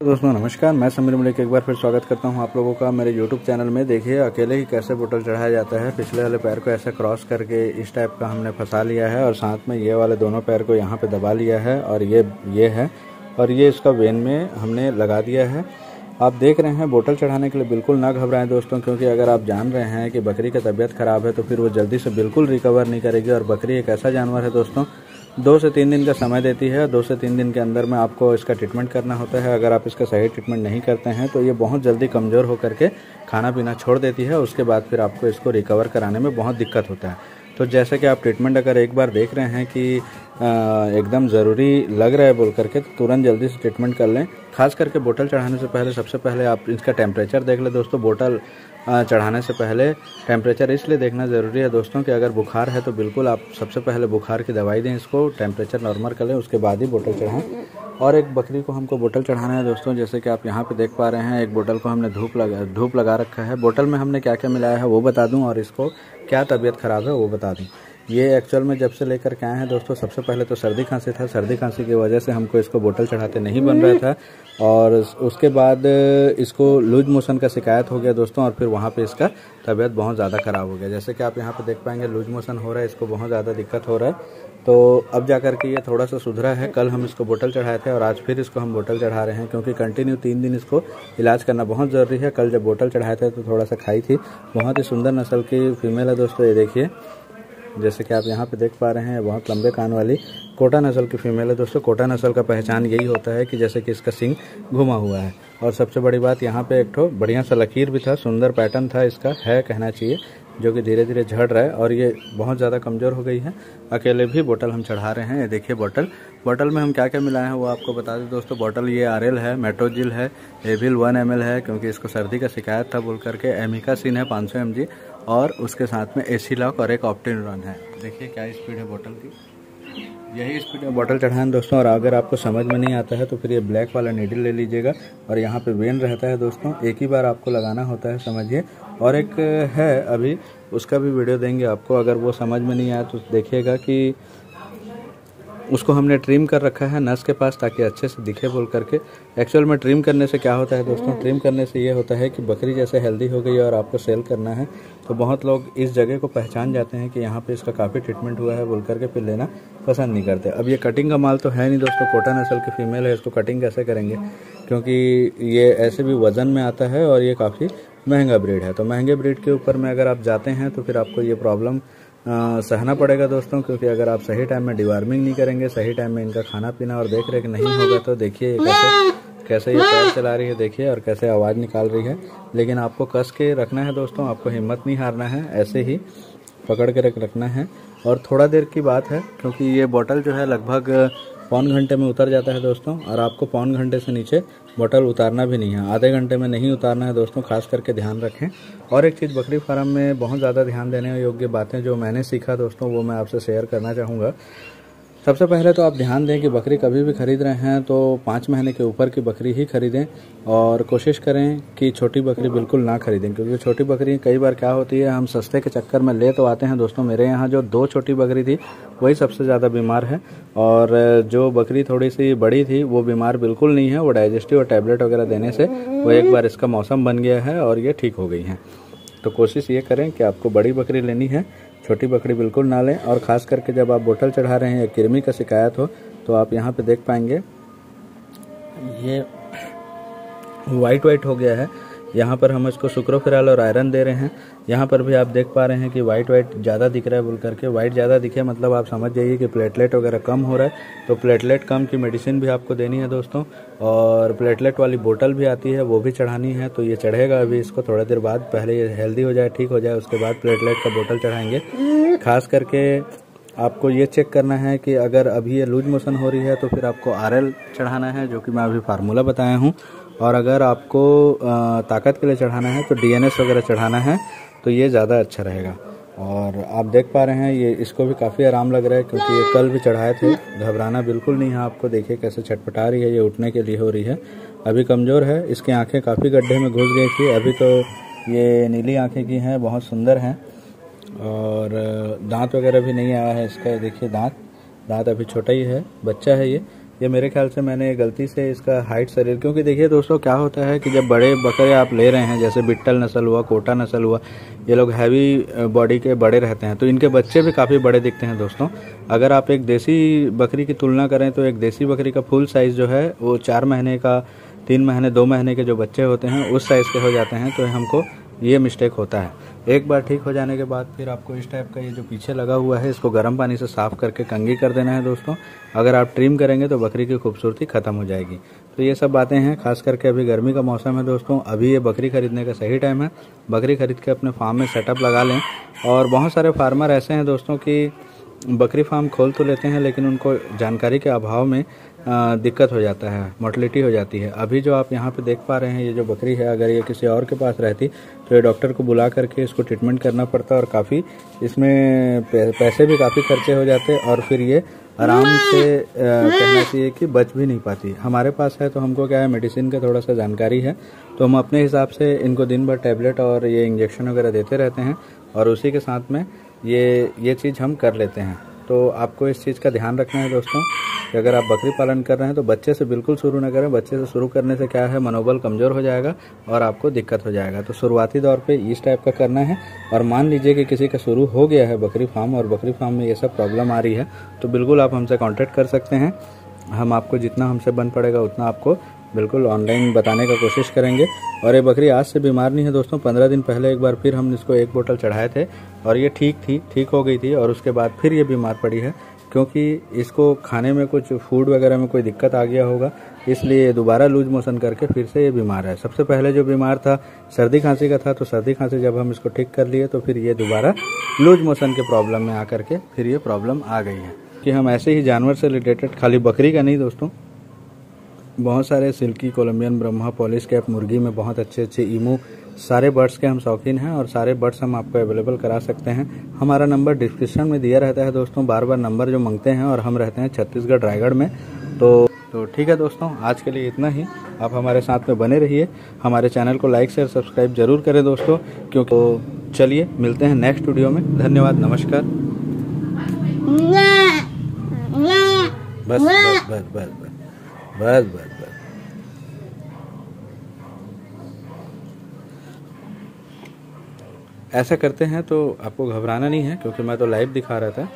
दोस्तों नमस्कार, मैं समीर मलिक एक बार फिर स्वागत करता हूं आप लोगों का मेरे YouTube चैनल में। देखिए अकेले ही कैसे बोतल चढ़ाया जाता है। पिछले वाले पैर को ऐसे क्रॉस करके इस टाइप का हमने फंसा लिया है और साथ में ये वाले दोनों पैर को यहाँ पे दबा लिया है और ये है और ये इसका वेन में हमने लगा दिया है। आप देख रहे हैं बोतल चढ़ाने के लिए बिल्कुल ना घबराएं दोस्तों, क्योंकि अगर आप जान रहे हैं कि बकरी की तबीयत ख़राब है तो फिर वो जल्दी से बिल्कुल रिकवर नहीं करेगी। और बकरी एक ऐसा जानवर है दोस्तों, 2 से 3 दिन का समय देती है। 2 से 3 दिन के अंदर में आपको इसका ट्रीटमेंट करना होता है। अगर आप इसका सही ट्रीटमेंट नहीं करते हैं तो ये बहुत जल्दी कमज़ोर होकर के खाना पीना छोड़ देती है। उसके बाद फिर आपको इसको रिकवर कराने में बहुत दिक्कत होता है। तो जैसे कि आप ट्रीटमेंट अगर एक बार देख रहे हैं कि एकदम ज़रूरी लग रहा है बोल करके, तो तुरंत जल्दी से ट्रीटमेंट कर लें। खास करके बोतल चढ़ाने से पहले सबसे पहले आप इसका टेम्परेचर देख लें दोस्तों। बोतल चढ़ाने से पहले टेम्परेचर इसलिए देखना ज़रूरी है दोस्तों कि अगर बुखार है तो बिल्कुल आप सबसे पहले बुखार की दवाई दें, इसको टेम्परेचर नॉर्मल कर लें, उसके बाद ही बोतल चढ़ाएं। और एक बकरी को हमको बोतल चढ़ाना है दोस्तों, जैसे कि आप यहाँ पे देख पा रहे हैं। एक बोतल को हमने धूप लगा रखा है। बोतल में हमने क्या क्या मिलाया है वो बता दूँ और इसको क्या तबीयत ख़राब है वो बता दूँ। ये एक्चुअल में जब से लेकर के आए हैं दोस्तों, सबसे पहले तो सर्दी खांसी था। सर्दी खांसी की वजह से हमको इसको बोतल चढ़ाते नहीं बन रहा था और उसके बाद इसको लूज मोशन का शिकायत हो गया दोस्तों और फिर वहाँ पे इसका तबीयत बहुत ज़्यादा ख़राब हो गया। जैसे कि आप यहाँ पे देख पाएंगे लूज मोशन हो रहा है, इसको बहुत ज़्यादा दिक्कत हो रहा है। तो अब जा कर के ये थोड़ा सा सुधरा है। कल हम इसको बोतल चढ़ाए थे और आज फिर इसको हम बोतल चढ़ा रहे हैं, क्योंकि कंटिन्यू 3 दिन इसको इलाज करना बहुत ज़रूरी है। कल जब बोतल चढ़ाए थे तो थोड़ा सा खाई थी। बहुत ही सुंदर नस्ल की फीमेल है दोस्तों, ये देखिए। जैसे कि आप यहाँ पे देख पा रहे हैं, बहुत लंबे कान वाली कोटा नस्ल की फीमेल है दोस्तों। कोटा नस्ल का पहचान यही होता है कि जैसे कि इसका सींग घुमा हुआ है। और सबसे बड़ी बात, यहाँ पे एक ठो बढ़िया सा लकीर भी था, सुंदर पैटर्न था इसका, है कहना चाहिए, जो कि धीरे धीरे झड़ रहा है और ये बहुत ज़्यादा कमज़ोर हो गई है। अकेले भी बोतल हम चढ़ा रहे हैं। ये देखिए बोतल में हम क्या क्या मिलाए हैं वो आपको बता दें दोस्तों। बोतल ये RL है, मेट्रोजिल है, एविल 1 ml है, क्योंकि इसको सर्दी का शिकायत था बोल करके। एमिकासिन है 500 mg और उसके साथ में AC लॉक और एक ऑप्टिनरॉन है। देखिए क्या स्पीड है बोतल की, यही स्पीड में बोतल चढ़ाएं दोस्तों। और अगर आपको समझ में नहीं आता है तो फिर ये ब्लैक वाला नीडल ले लीजिएगा और यहाँ पे वेन रहता है दोस्तों, एक ही बार आपको लगाना होता है, समझिए। और एक है अभी, उसका भी वीडियो देंगे आपको। अगर वो समझ में नहीं आया तो देखिएगा कि उसको हमने ट्रिम कर रखा है नस के पास, ताकि अच्छे से दिखे बोल करके। एक्चुअल में ट्रिम करने से क्या होता है दोस्तों, ट्रिम करने से ये होता है कि बकरी जैसे हेल्दी हो गई और आपको सेल करना है तो बहुत लोग इस जगह को पहचान जाते हैं कि यहाँ पे इसका काफ़ी ट्रीटमेंट हुआ है बोल करके, फिर लेना पसंद नहीं करते। अब ये कटिंग का माल तो है नहीं दोस्तों, कोटा नस्ल की फीमेल है, इसको कटिंग कैसे करेंगे, क्योंकि ये ऐसे भी वज़न में आता है और ये काफ़ी महंगा ब्रीड है। तो महंगे ब्रीड के ऊपर में अगर आप जाते हैं तो फिर आपको ये प्रॉब्लम सहना पड़ेगा दोस्तों, क्योंकि अगर आप सही टाइम में डिवार्मिंग नहीं करेंगे, सही टाइम में इनका खाना पीना और देख रेख नहीं होगा तो देखिए कैसे ये पैर चला रही है, देखिए, और कैसे आवाज़ निकाल रही है। लेकिन आपको कस के रखना है दोस्तों, आपको हिम्मत नहीं हारना है, ऐसे ही पकड़ के रखना है। और थोड़ा देर की बात है, क्योंकि ये बोतल जो है लगभग 1 घंटे में उतर जाता है दोस्तों, और आपको 1 घंटे से नीचे बोतल उतारना भी नहीं है, आधे घंटे में नहीं उतारना है दोस्तों, खास करके ध्यान रखें। और एक चीज़ बकरी फार्म में बहुत ज़्यादा ध्यान देने योग्य बातें जो मैंने सीखा दोस्तों, वो मैं आपसे शेयर करना चाहूँगा। सबसे पहले तो आप ध्यान दें कि बकरी कभी भी खरीद रहे हैं तो 5 महीने के ऊपर की बकरी ही खरीदें और कोशिश करें कि छोटी बकरी बिल्कुल ना खरीदें, क्योंकि छोटी बकरी कई बार क्या होती है, हम सस्ते के चक्कर में ले तो आते हैं दोस्तों। मेरे यहाँ जो 2 छोटी बकरी थी वही सबसे ज़्यादा बीमार है, और जो बकरी थोड़ी सी बड़ी थी वो बीमार बिल्कुल नहीं है। वो डाइजेस्टिव और टैबलेट वगैरह देने से वो एक बार इसका मौसम बन गया है और ये ठीक हो गई हैं। तो कोशिश ये करें कि आपको बड़ी बकरी लेनी है, छोटी बकरी बिल्कुल ना लें। और ख़ास करके जब आप बोतल चढ़ा रहे हैं या कृमि का शिकायत हो तो आप यहाँ पे देख पाएंगे ये वाइट हो गया है। यहाँ पर हम इसको सुक्रोफेराल और आयरन दे रहे हैं। यहाँ पर भी आप देख पा रहे हैं कि वाइट ज़्यादा दिख रहा है बोल करके। वाइट ज़्यादा दिखे मतलब आप समझ जाइए कि प्लेटलेट वगैरह कम हो रहा है, तो प्लेटलेट कम की मेडिसिन भी आपको देनी है दोस्तों। और प्लेटलेट वाली बोतल भी आती है, वो भी चढ़ानी है। तो ये चढ़ेगा अभी, इसको थोड़ा देर बाद, पहले ये हेल्दी हो जाए, ठीक हो जाए, उसके बाद प्लेटलेट का बोतल चढ़ाएंगे। खास करके आपको ये चेक करना है कि अगर अभी ये लूज मोशन हो रही है तो फिर आपको RL चढ़ाना है, जो कि मैं अभी फार्मूला बताया हूँ। और अगर आपको ताकत के लिए चढ़ाना है तो DNS वगैरह चढ़ाना है, तो ये ज़्यादा अच्छा रहेगा। और आप देख पा रहे हैं ये इसको भी काफ़ी आराम लग रहा है, क्योंकि ये कल भी चढ़ाए थे। घबराना बिल्कुल नहीं है आपको, देखिए कैसे छटपटा रही है, ये उठने के लिए हो रही है। अभी कमज़ोर है, इसकी आँखें काफ़ी गड्ढे में घुस गई थी, अभी तो ये नीली आँखें की हैं, बहुत सुंदर हैं। और दांत वगैरह भी नहीं आया है इसका, देखिए दांत अभी छोटा ही है, बच्चा है ये। ये मेरे ख्याल से मैंने गलती से इसका हाइट शरीर, क्योंकि देखिए दोस्तों क्या होता है कि जब बड़े बकरे आप ले रहे हैं, जैसे बिट्टल नस्ल हुआ, कोटा नस्ल हुआ, ये लोग हैवी बॉडी के बड़े रहते हैं, तो इनके बच्चे भी काफ़ी बड़े दिखते हैं दोस्तों। अगर आप एक देसी बकरी की तुलना करें तो एक देसी बकरी का फुल साइज़ जो है वो 4 महीने का, 3 महीने 2 महीने के जो बच्चे होते हैं उस साइज़ के हो जाते हैं। तो हमको ये मिस्टेक होता है। एक बार ठीक हो जाने के बाद फिर आपको इस टाइप का ये जो पीछे लगा हुआ है इसको गर्म पानी से साफ़ करके कंघी कर देना है दोस्तों। अगर आप ट्रिम करेंगे तो बकरी की खूबसूरती ख़त्म हो जाएगी। तो ये सब बातें हैं, खास करके अभी गर्मी का मौसम है दोस्तों, अभी ये बकरी खरीदने का सही टाइम है। बकरी खरीद के अपने फार्म में सेटअप लगा लें। और बहुत सारे फार्मर ऐसे हैं दोस्तों कि बकरी फार्म खोल तो लेते हैं लेकिन उनको जानकारी के अभाव में दिक्कत हो जाता है, मोर्टलिटी हो जाती है। अभी जो आप यहाँ पे देख पा रहे हैं ये जो बकरी है, अगर ये किसी और के पास रहती तो ये डॉक्टर को बुला करके इसको ट्रीटमेंट करना पड़ता और काफ़ी इसमें पैसे भी काफ़ी खर्चे हो जाते और फिर ये आराम से कहना चाहिए कि बच भी नहीं पाती। हमारे पास है तो हमको क्या है, मेडिसिन का थोड़ा सा जानकारी है, तो हम अपने हिसाब से इनको दिन भर टैबलेट और ये इंजेक्शन वगैरह देते रहते हैं और उसी के साथ में ये चीज़ हम कर लेते हैं। तो आपको इस चीज़ का ध्यान रखना है दोस्तों कि अगर आप बकरी पालन कर रहे हैं तो बच्चे से बिल्कुल शुरू ना करें। बच्चे से शुरू करने से क्या है, मनोबल कमज़ोर हो जाएगा और आपको दिक्कत हो जाएगा। तो शुरुआती दौर पे इस टाइप का करना है। और मान लीजिए कि किसी का शुरू हो गया है बकरी फार्म और बकरी फार्म में ये सब प्रॉब्लम आ रही है, तो बिल्कुल आप हमसे कॉन्टैक्ट कर सकते हैं। हम आपको जितना हमसे बन पड़ेगा उतना आपको बिल्कुल ऑनलाइन बताने का कोशिश करेंगे। और ये बकरी आज से बीमार नहीं है दोस्तों। 15 दिन पहले एक बार फिर हम इसको 1 बोतल चढ़ाए थे और ये ठीक हो गई थी और उसके बाद फिर ये बीमार पड़ी है, क्योंकि इसको खाने में कुछ फूड वगैरह में कोई दिक्कत आ गया होगा, इसलिए दोबारा लूज मोशन करके फिर से ये बीमार है। सबसे पहले जो बीमार था सर्दी खांसी का था, तो सर्दी खांसी जब हम इसको ठीक कर लिए तो फिर ये दोबारा लूज मोशन के प्रॉब्लम में आकर के फिर ये प्रॉब्लम आ गई है। कि हम ऐसे ही जानवर से रिलेटेड, खाली बकरी का नहीं दोस्तों, बहुत सारे silkie, Colombian, Brahma, Polish cap, मुर्गी में बहुत अच्छे ईमू, सारे बर्ड्स के हम शौकीन हैं और सारे बर्ड्स हम आपको अवेलेबल करा सकते हैं। हमारा नंबर डिस्क्रिप्शन में दिया रहता है दोस्तों, बार बार नंबर जो मांगते हैं, और हम रहते हैं छत्तीसगढ़ रायगढ़ में। तो ठीक है दोस्तों, आज के लिए इतना ही। आप हमारे साथ में बने रहिए, हमारे चैनल को लाइक शेयर सब्सक्राइब जरूर करें दोस्तों, क्योंकि चलिए मिलते हैं नेक्स्ट वीडियो में। धन्यवाद, नमस्कार। बस बस बस बस बस बस बस। ऐसा करते हैं तो आपको घबराना नहीं है, क्योंकि मैं तो लाइव दिखा रहा था।